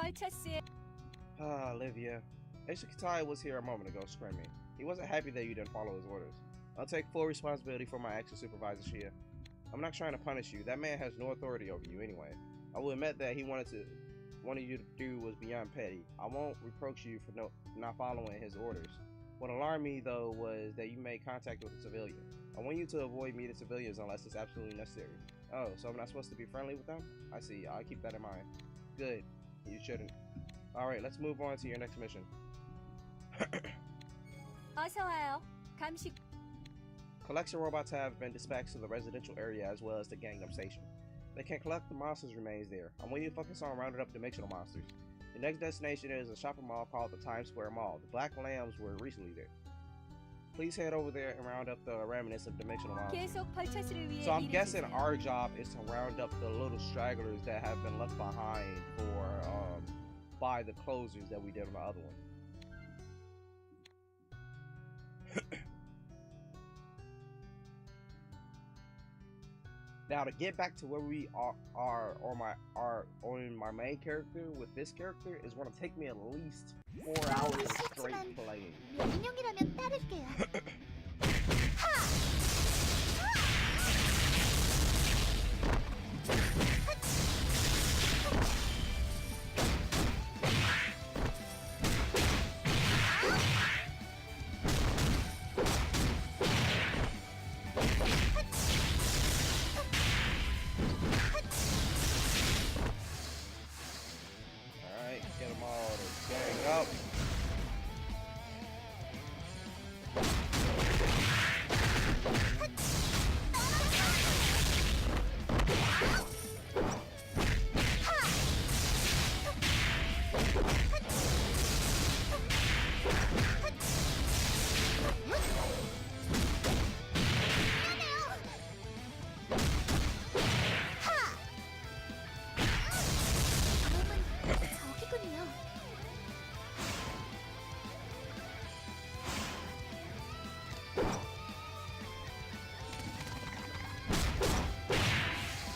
벌처스의 Ah, Olivia. Ishikatai was here a moment ago screaming. He wasn't happy that you didn't follow his orders. I'll take full responsibility for my actions, Supervisor Shia. I'm not trying to punish you. That man has no authority over you anyway. I will admit that he wanted you to do was beyond petty. I won't reproach you for not following his orders. What alarmed me, though, was that you made contact with a civilian. I want you to avoid meeting civilians unless it's absolutely necessary. Oh, so I'm not supposed to be friendly with them? I see. I'll keep that in mind. Good. You shouldn't. Alright, let's move on to your next mission. 어서 와요. 감식 Collection robots have been dispatched to the residential area as well as the Gangnam Station. They can collect the monsters' remains there. I want you to focus on rounding up dimensional monsters. The next destination is a shopping mall called the Times Square Mall. The Black Lambs were recently there. Please head over there and round up the remnants of dimensional monsters. 계속 벌처스를 위해 So I'm 일을 guessing 해주세요. our job is to round up the little stragglers that have been left behind by the closers that we did on the other one. Now to get back to where we are on my main character with this character is going to take me at least 4 hours straight playing. 명령이라면 따를게요. Alright, get them all to gang up. 저기군요.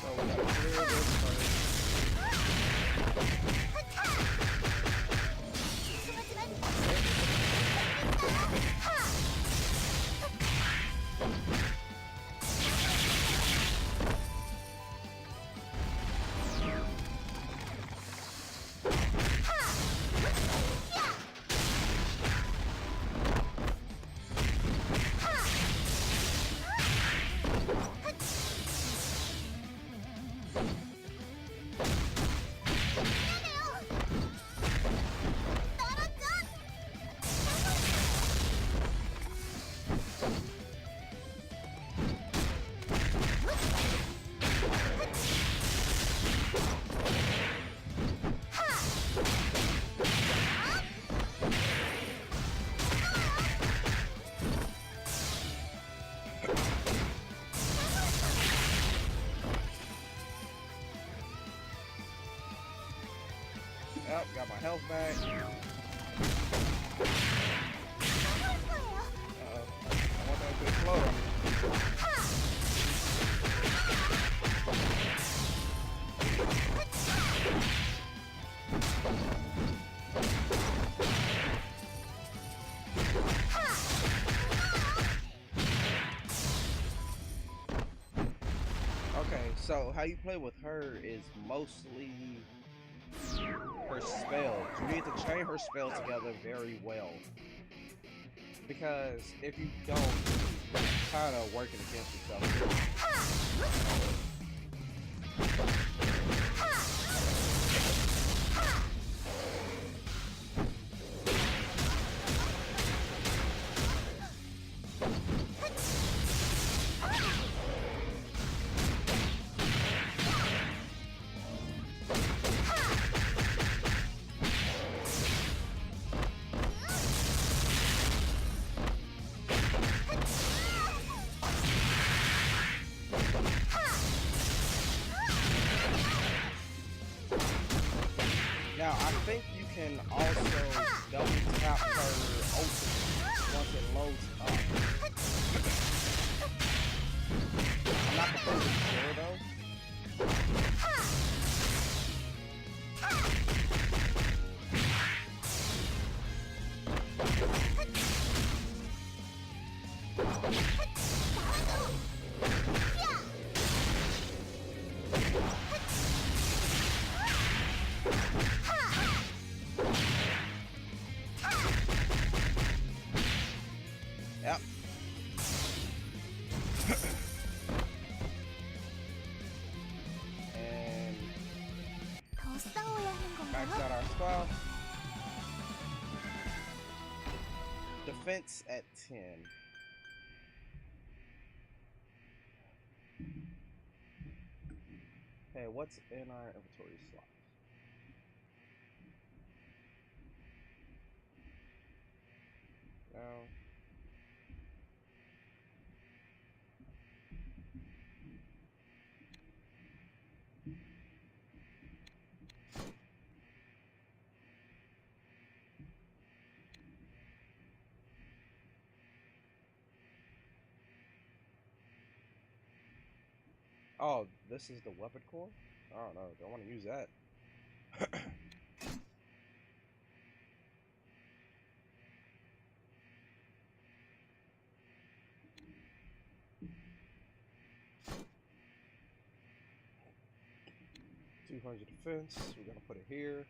So we gotta clear this first. Yep, got my health back. I want that to explode. Okay, so how you play with her is mostly her spells. You need to chain her spells together very well. Because if you don't, you're kind of working against yourself. Now, I think you can also double tap her ultimate once it loads up. I'm not completely sure though. max out our stuff. Defense at 10. Hey, what's in our inventory slot? No. Oh, this is the weapon core? I don't know. Don't want to use that. $200 defense. We're gonna put it here.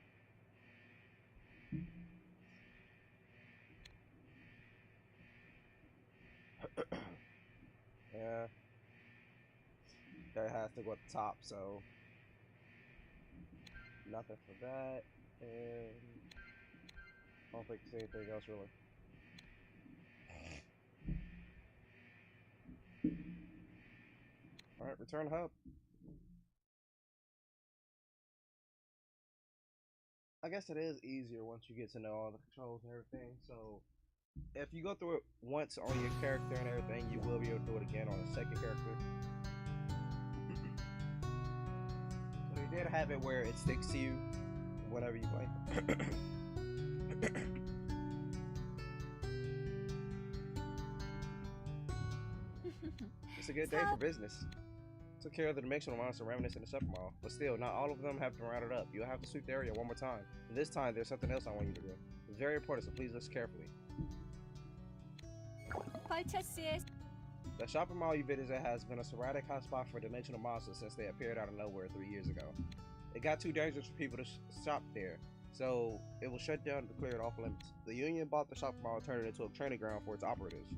Yeah. That has to go at the top, so nothing for that. And I don't think there's anything else really. Alright, return hub. I guess it is easier once you get to know all the controls and everything. So if you go through it once on your character and everything, you will be able to do it again on a second character. So they did have it where it sticks to you whenever you play. It's a good day for business. Took care of the dimensional monster remnants in the shopping mall, but still, not all of them have been rounded up. You'll have to sweep the area one more time. And this time, there's something else I want you to do. It's very important, so please listen carefully. 펄처스의 The shopping mall you visited has been a sporadic hotspot for dimensional monsters since they appeared out of nowhere 3 years ago. It got too dangerous for people to shop there, so it was shut down to clear it off limits. The Union bought the shopping mall and turned it into a training ground for its operatives.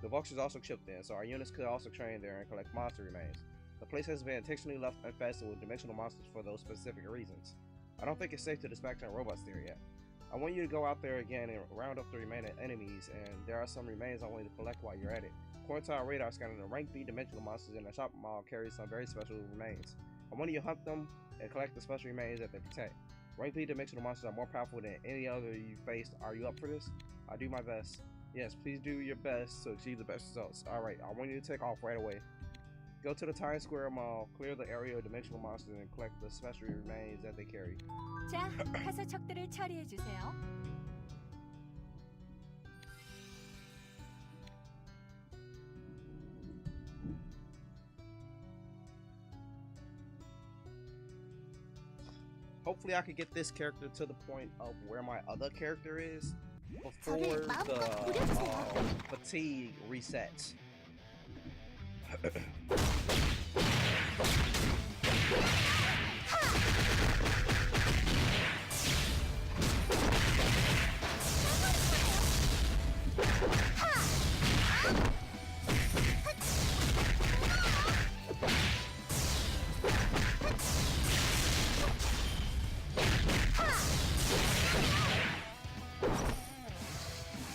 The vultures also chipped in, so our units could also train there and collect monster remains. The place has been intentionally left infested with dimensional monsters for those specific reasons. I don't think it's safe to dispatch our robots there yet. I want you to go out there again and round up the remaining enemies, and there are some remains I want you to collect while you're at it. According to our radar scanner, the rank B dimensional monsters in the shopping mall carry some very special remains. I want you to hunt them and collect the special remains that they protect. Rank B dimensional monsters are more powerful than any other you faced. Are you up for this? I'll do my best. Yes, please do your best to achieve the best results. Alright, I want you to take off right away. Go to the Times Square Mall, clear the area of dimensional monsters, and collect the special remains that they carry. 자, 가서 적들을 처리해 주세요. Hopefully I could get this character to the point of where my other character is before 저를 마음껏 부려주세요. the fatigue resets.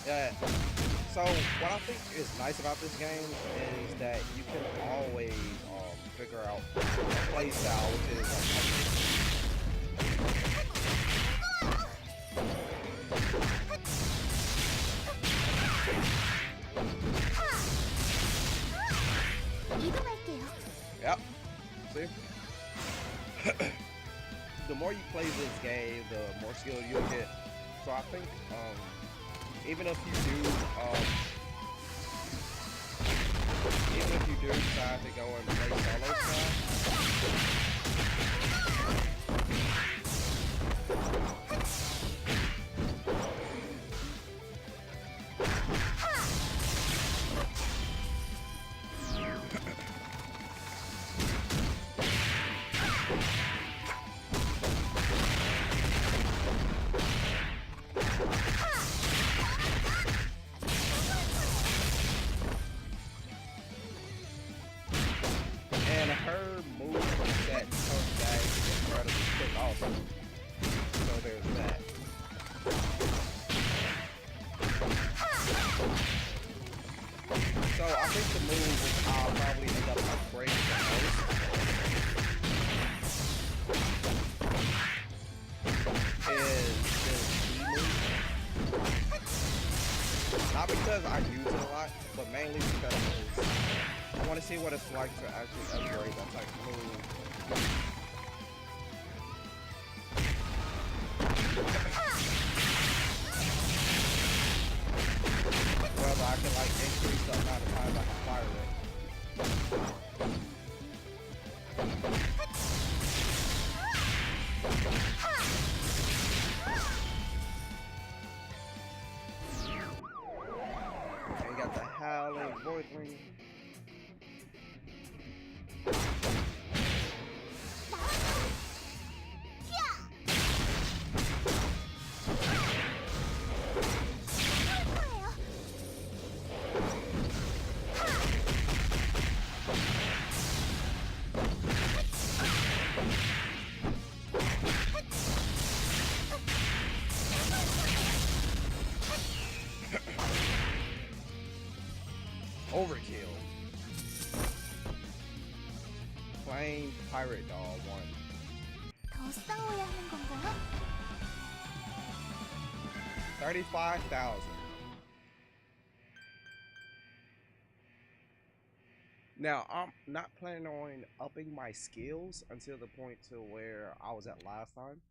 Yeah. So what I think is nice about this game is that you can always figure out a play style, which is 이동할게요. yep. See? The more you play this game, the more skilled you'll get. So I think even if you do decide to go and play solo stuff, and her move that comes back incredibly quick also. So there's So I think the move which I'll probably end up upgrading the most is this E move. Not because I use it a lot, but mainly because I want to see what it's like to actually upgrade that type of move. Whether I can like increase the amount of times I can fire it. And you got the Howling Void Ring. Overkill. Plain Pirate Doll 1. 더 싸워야 하는 건가요? 35,000. Now, I'm not planning on upping my skills until the point to where I was at last time.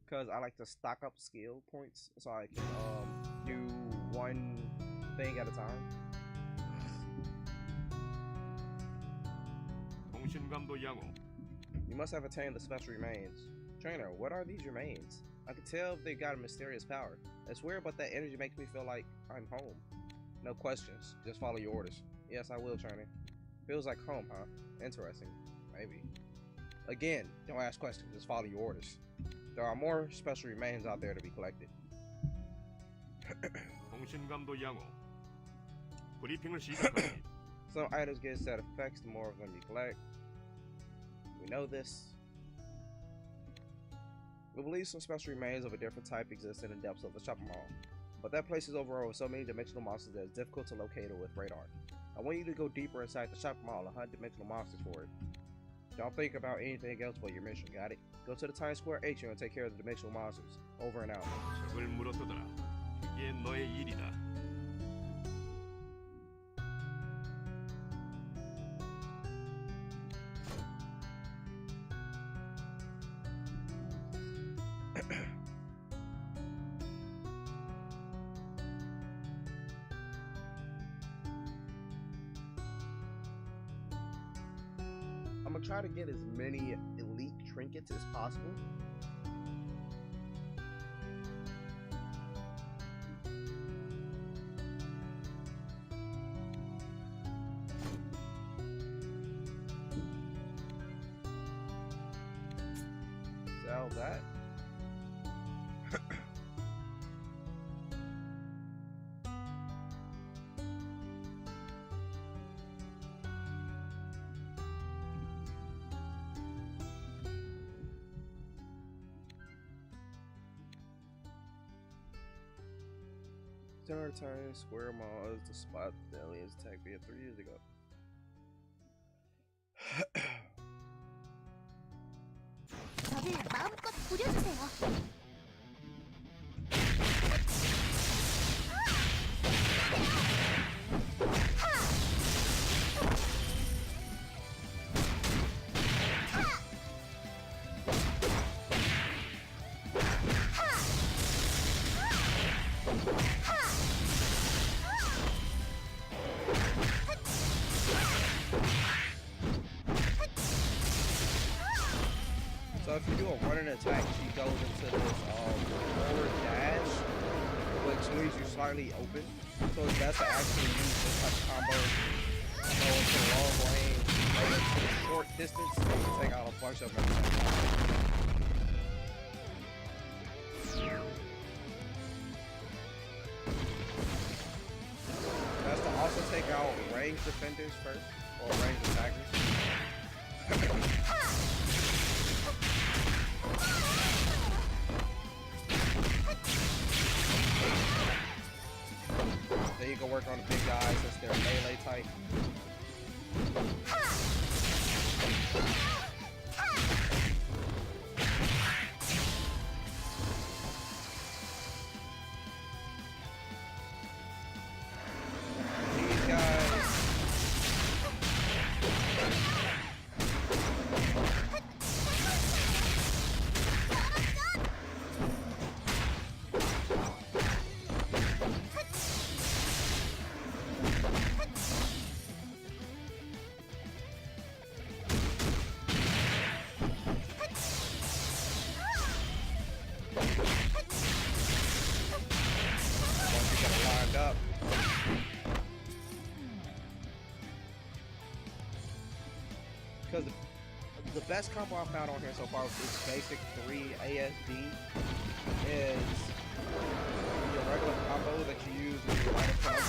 Because I like to stock up skill points so I can do one thing at a time. 통신감도 양호. You must have attained the special remains. Trainer, what are these remains? I can tell they got a mysterious power. It's weird, but that energy makes me feel like I'm home. No questions, just follow your orders. Yes, I will, Trainer. Feels like home, huh? Interesting. Maybe. Again, don't ask questions, just follow your orders. There are more special remains out there to be collected. 통신감도 양호. 브리핑을 시작합니다. Some items get set effects the more of them you collect. We know this. We believe some special remains of a different type exist in the depths of the shopping mall, but that place is overrun with so many dimensional monsters that it's difficult to locate it with radar. I want you to go deeper inside the shopping mall and hunt dimensional monsters for it. Don't think about anything else but your mission, got it? Go to the Times Square atrium and take care of the dimensional monsters. Over and out. 적을 물어뜯어라. 이게 너의 일이다. I'm gonna try to get as many elite trinkets as possible. Sell that. Times Square Mall is the spot the aliens attacked me 3 years ago. 저를 마음껏 부려주세요. So if you do a running attack, she goes into this forward dash, which leaves you slightly open. So it's best to actually use this type of combo. Go into long range, go into short distance, and you can take out a bunch of them. Best to also take out ranged defenders first, or ranged attackers. best combo I found on here so far with this basic 3 ASD is your regular combo that you use when you're fighting combo.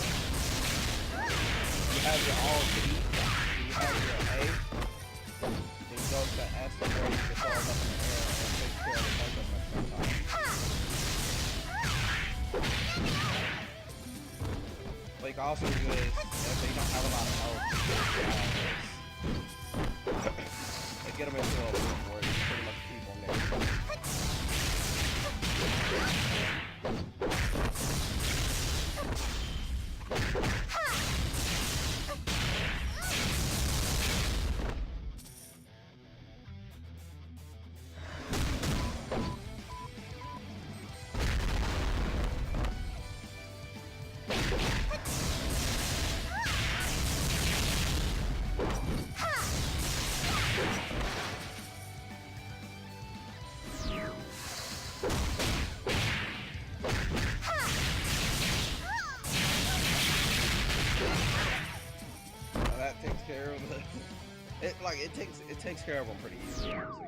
You have your all T, you have your A, then you go to S where you can throw them up in the air and take care of the punch up at the same time. But you can also do this if they don't have a lot of health. They get them into a loop where you pretty much keep them there. That takes care of the, it takes care of them pretty easily, honestly.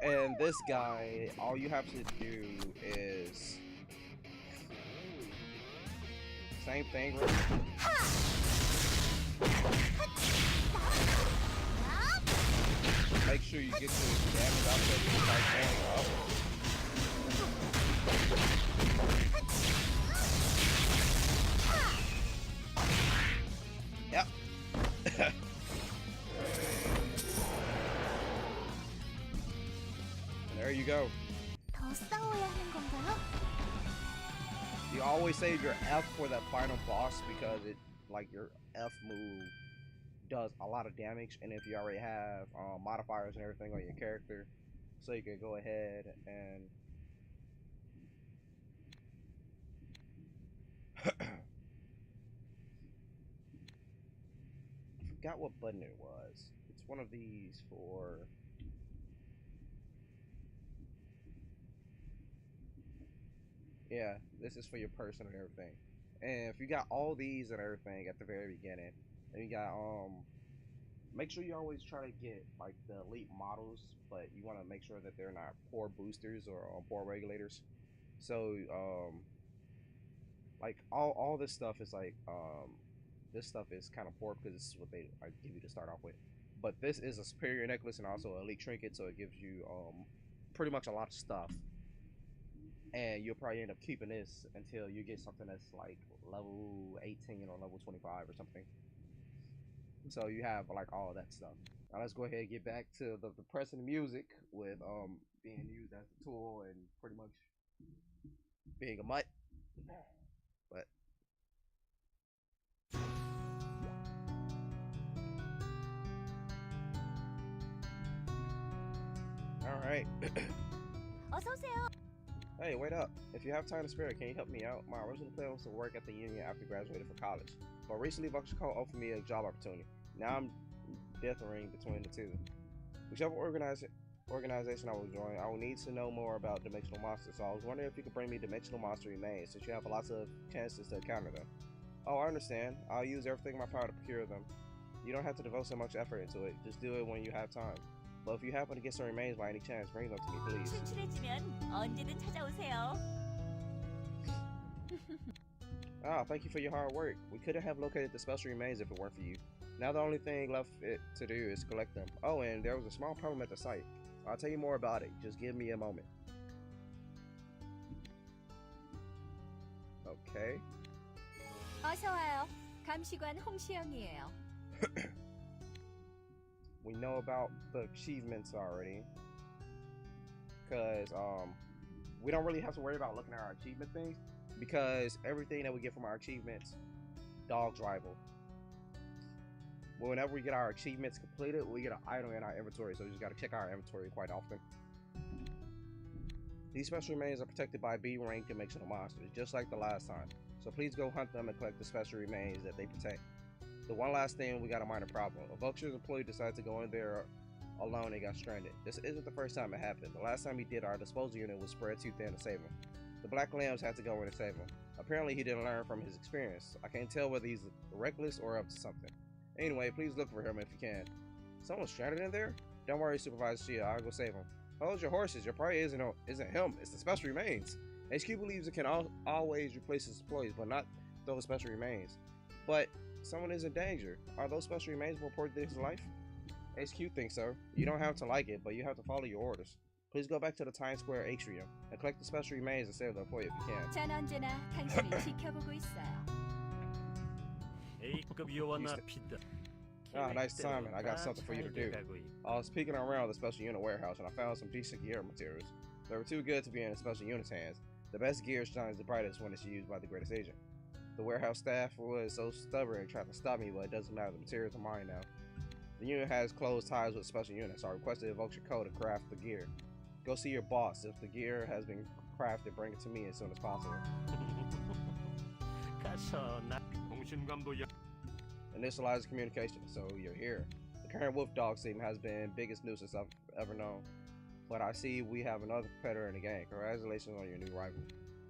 And this guy, all you have to do is same thing, really. Make sure you get to his damage output and start standing up. Yep. There you go. 더 싸워야 하는 건가요? You always save your F for that final boss because it, like, your F move does a lot of damage, and if you already have modifiers and everything on your character, so you can go ahead and I forgot what button it was. It's one of these for yeah, this is for your person and everything. And if you got all these and everything at the very beginning, and you got make sure you always try to get like the elite models, but you want to make sure that they're not poor boosters or poor regulators. So like all this stuff is like this stuff is kind of poor because this is what they like give you to start off with. But this is a superior necklace and also an elite trinket, so it gives you pretty much a lot of stuff. And you'll probably end up keeping this until you get something that's like level 18 or level 25 or something. So you have like all of that stuff. Now let's go ahead and get back to the depressing music with being used as a tool and pretty much being a mutt. But all right. 어서 오세요. Hey, wait up. If you have time to spare, can you help me out? My original plan was to work at the union after graduating from college. But recently, VoxCall offered me a job opportunity. Now I'm dithering between the two. Whichever organization I will join, I will need to know more about Dimensional Monsters. So I was wondering if you could bring me Dimensional Monster remains, since you have lots of chances to encounter them. Oh, I understand. I'll use everything in my power to procure them. You don't have to devote so much effort into it. Just do it when you have time. But if you happen to get some remains by any chance, bring them to me, please. 출출해지면 언제든 찾아오세요. Ah, thank you for your hard work. We couldn't have located the special remains if it weren't for you. Now the only thing left to do is collect them. Oh, and there was a small problem at the site. I'll tell you more about it. Just give me a moment. Okay. 어서 와요. 감시관 홍시영이에요. We know about the achievements already. Because we don't really have to worry about looking at our achievement things. Because everything that we get from our achievements, dogs rival. Whenever we get our achievements completed, we get an item in our inventory, so we just gotta check our inventory quite often. These special remains are protected by B rank dimensional monsters, just like the last time. So please go hunt them and collect the special remains that they protect. The one last thing, we got a minor problem. A Vulture's employee decided to go in there alone and got stranded. This isn't the first time it happened. The last time he did, our disposal unit was spread too thin to save him. The Black Lambs had to go in and save him. Apparently he didn't learn from his experience. I can't tell whether he's reckless or up to something. Anyway, please look for him if you can. Someone's stranded in there? Don't worry, Supervisor Shia. I'll go save him. Hold your horses. Your prey isn't him. It's the special remains. HQ believes it can always replace its employees, but not those special remains. But someone is in danger. Are those special remains more important than his life? HQ thinks so. You don't have to like it, but you have to follow your orders. Please go back to the Times Square atrium and collect the special remains and save the employee if you can. 전 언제나 당신을 지켜보고 있어요. A급 요원아 피다. Ah, nice timing. I got something for you to do. I was peeking around the special unit warehouse and I found some decent gear materials. They were too good to be in the special unit's hands. The best gear shines the brightest when it's used by the greatest agent. The warehouse staff was so stubborn and tried to stop me, but it doesn't matter. The materials are mine now. The unit has close ties with special units, so I requested evoke your code to craft the gear. Go see your boss. If the gear has been crafted, bring it to me as soon as possible. 가서 나 통신감도 양 Initialize communication, so you're here. The current wolf dog scene has been biggest nuisance I've ever known. But I see we have another competitor in the gang. Congratulations on your new rival.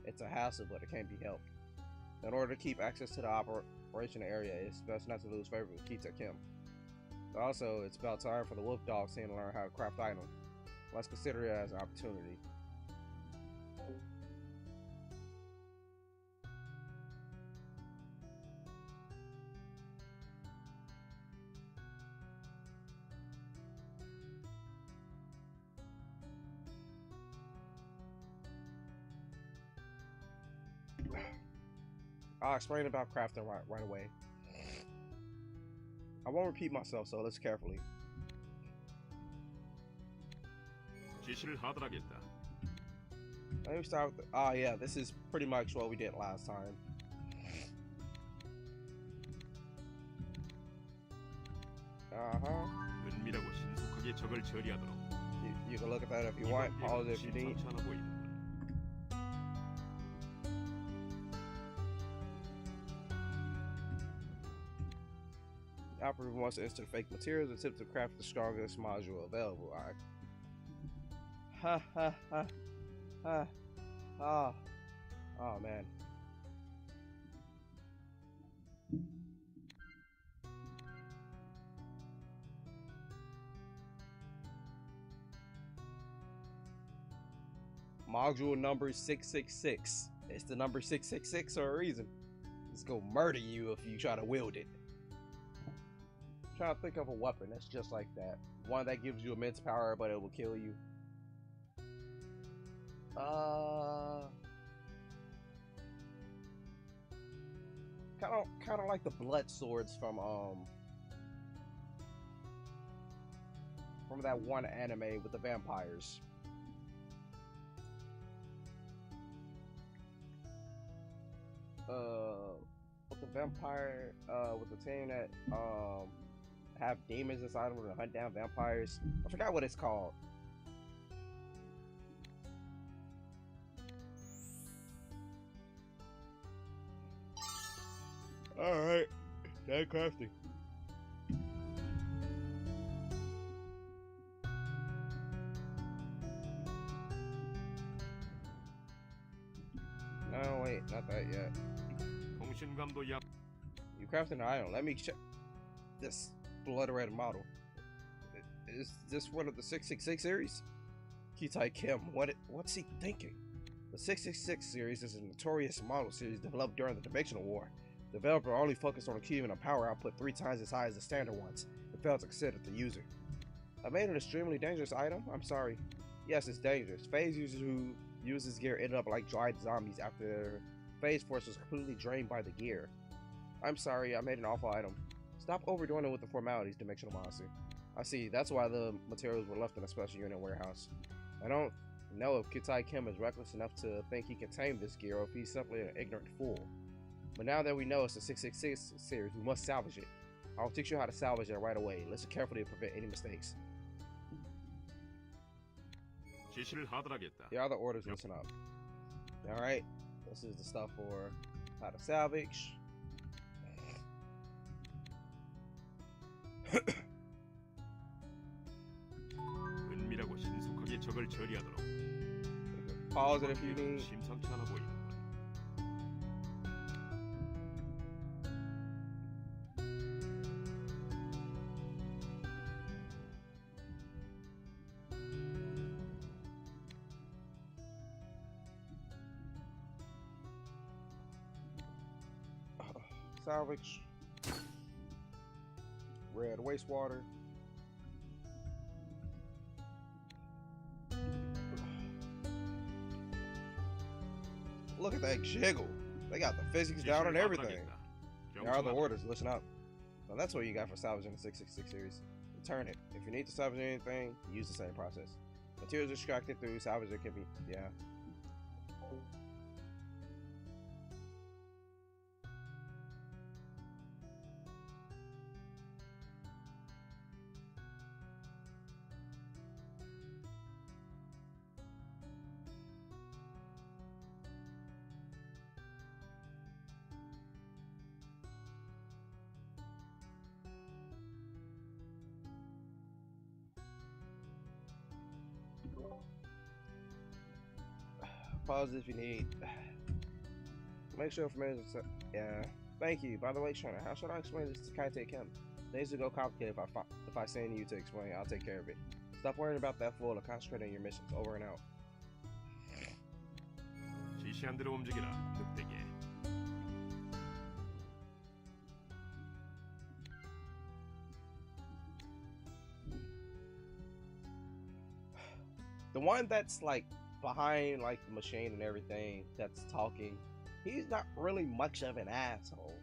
It's a hassle, but it can't be helped. In order to keep access to the operational area, it's best not to lose favor with Kita Kim. Also, it's about time for the wolf dog scene to learn how to craft items. Let's consider it as an opportunity. I'll explain about crafting right away. I won't repeat myself, so listen carefully. 지시를 하더라겠다. Let me start with yeah, this is pretty much what we did last time. 은밀하고 신속하게 적을 처리하도록. You can look at that if you want. Pause it if you need. 심상치 않아 보이는군. The operative wants to insert fake materials and attempt to craft the strongest module available. Alright. Ha ha ha ha. Ah. Oh man. Module number 666. It's the number 666 for a reason. It's gonna murder you if you try to wield it. Trying to think of a weapon that's just like that. One that gives you immense power, but it will kill you. Kind of like the blood swords from that one anime with the vampires. With the vampire, with the team that have demons inside them to hunt down vampires. I forgot what it's called. Alright, that crafting. No, wait, not that yet. 통신감도 양 You crafted an item. Let me check this blood red model. Is this one of the 666 series? Kitai Kim, what's he thinking? The 666 series is a notorious model series developed during the Dimensional War. The developer only focused on achieving a power output 3 times as high as the standard ones, and failed to consider the user. I made an extremely dangerous item? I'm sorry. Yes, it's dangerous. Phase users who use this gear ended up like dried zombies after their phase force was completely drained by the gear. I'm sorry, I made an awful item. Stop overdoing it with the formalities, Dimensional Monster. I see, that's why the materials were left in a special unit warehouse. I don't know if Kitai Kim is reckless enough to think he can tame this gear or if he's simply an ignorant fool. But now that we know it's the 666 series, we must salvage it. I'll teach you how to salvage it right away. Listen carefully to prevent any mistakes. 지시를 하더라겠다. The other orders, listen up. Alright, this is the stuff for how to salvage. 은밀하고 신속하게 적을 처리하도록. Pause it if you need. 심상치 않아 보이는군. salvage. Red wastewater. Look at that jiggle. They got the physics down and everything. There are the orders. Listen up. So that's what you got for salvaging the 666 series. Return it. If you need to salvage anything, use the same process. Materials extracted through salvage can be, yeah. Pause if you need. Make sure information. Yeah. Thank you. By the way, Shana, how should I explain this to Kaite Kim? Things will go complicated if I send you to explain. I'll take care of it. Stop worrying about that fool and concentrate on your missions. Over and out. 지시한 대로 움직이라, 늑대기. The one that's like behind like the machine and everything that's talking, he's not really much of an asshole.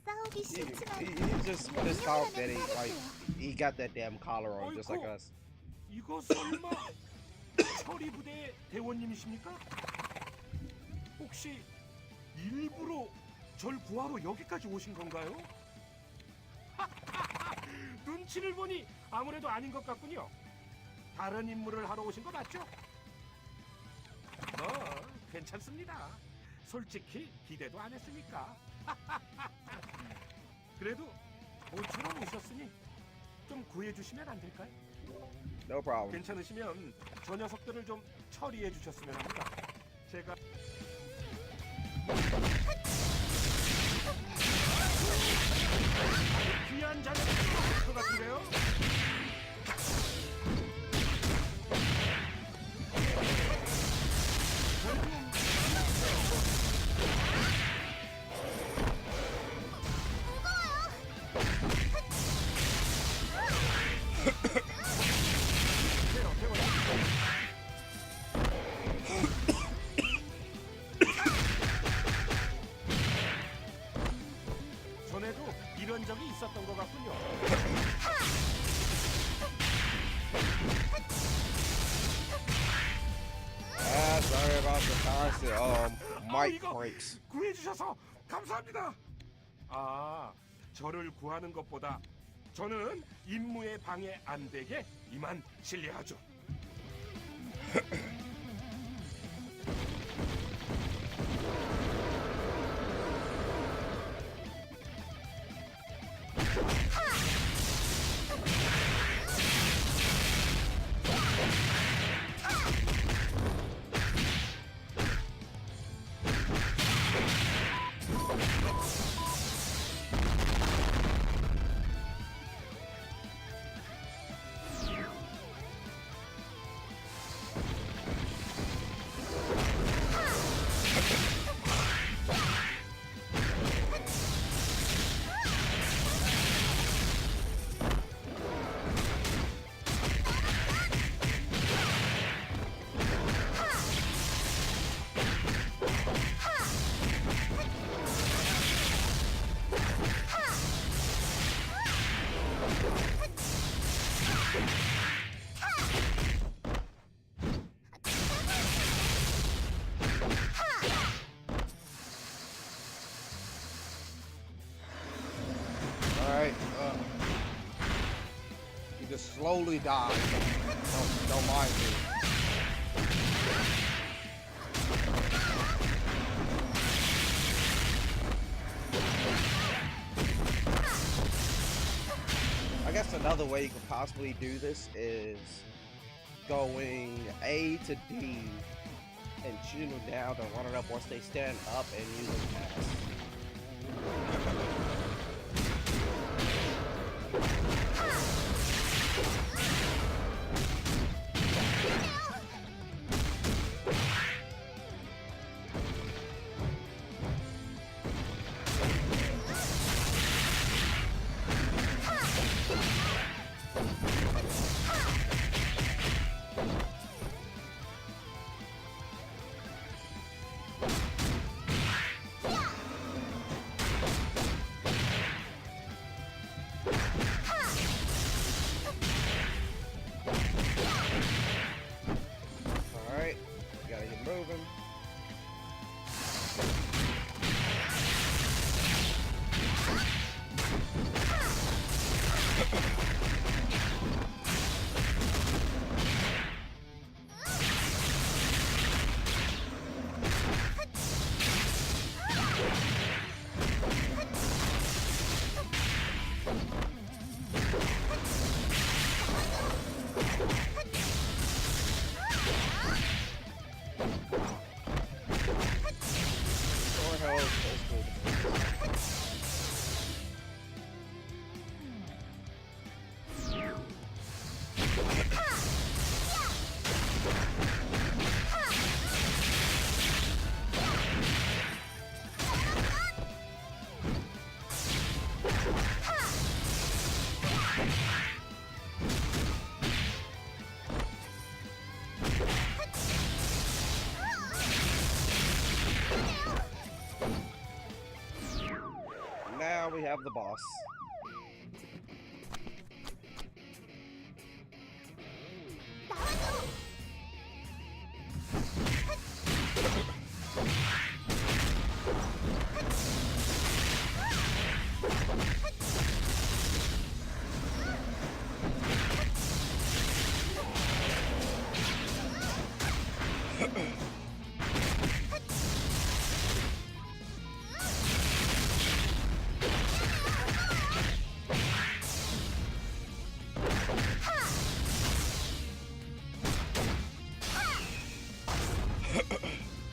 싸우기 싫지만 He just pissed off that he got that damn collar on just like us. 이거 설마 처리 부대 대원님이십니까? 혹시 일부러 절 구하러 여기까지 오신 건가요? 눈치를 보니 아무래도 아닌 것 같군요. 다른 임무를 하러 오신 거 맞죠? 괜찮습니다. 솔직히 기대도 안 했으니까. 그래도 모처럼 오셨으니 좀 구해주시면 안 될까요? No problem. 괜찮으시면 저 녀석들을 좀 처리해 주셨으면 합니다. 제가 귀한 자녀일 것 같은데요? 전에도 이런 적이 있었던 것 같군요. Sorry about the constant mic breaks. 구해주셔서 감사합니다. 아, 저를 구하는 것보다 저는 임무에 방해 안 되게 이만 실례하죠. Alright, you just slowly die. Don't mind me. I guess another way you could possibly do this is going A to D and shooting them down to run it up once they stand up and use the pass. Now we have the boss. 나와줘.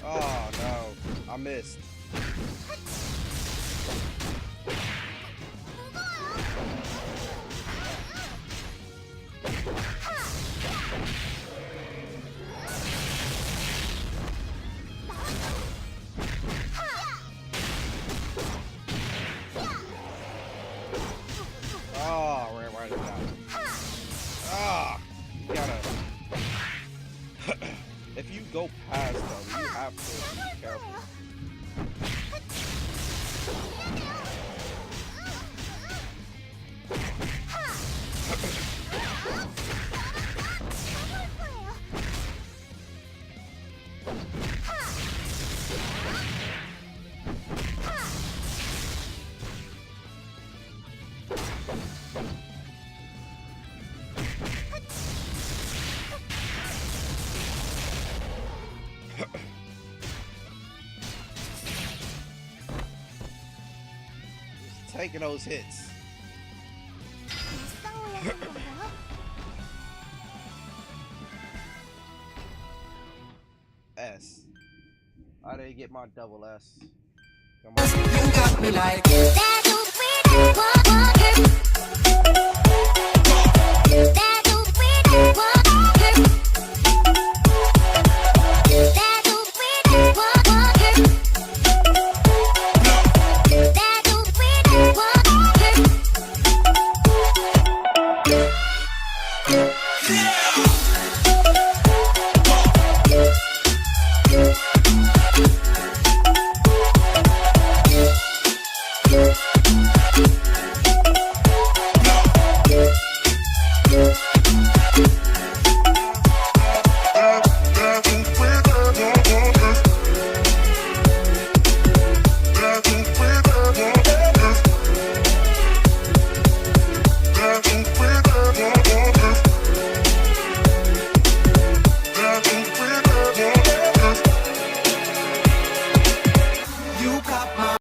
Oh no, I missed. Oh, ran right into that. Ah, you gotta. If you go past them, you have to be careful. Just taking those hits. 싸워야 하는 건가요? S. I didn't get my double S. Come on. You got me like That